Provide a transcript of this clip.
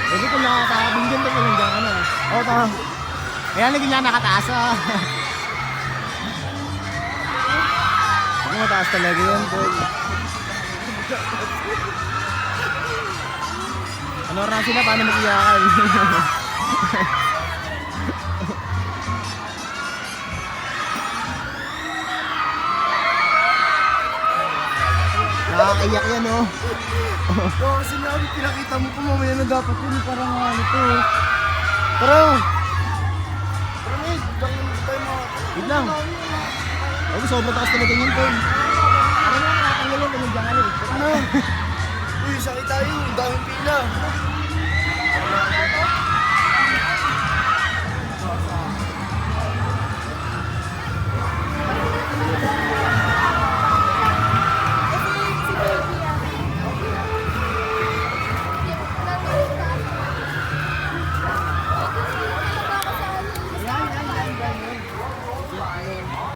Pwede kung nakakabing dyan, tapos nandiyan ka na. Oo, tama. Kaya naging niya nakataas ah. Ako mataas talaga yun, tol. Ano oras sila, paano mag-iyakan? Nakakaiyak yan, oh. Oo, sinabi, pinakita mo po mamaya na dapat yun. Parang ano to. Tara! Tara, mate. Diyan tayo mga... Wait lang. Ako, sobrang taas talaga yun, tol. Ano na, nakatanggal yun, nandiyan ka na eh. Ano? Uy, sakit tayo. Daming pila.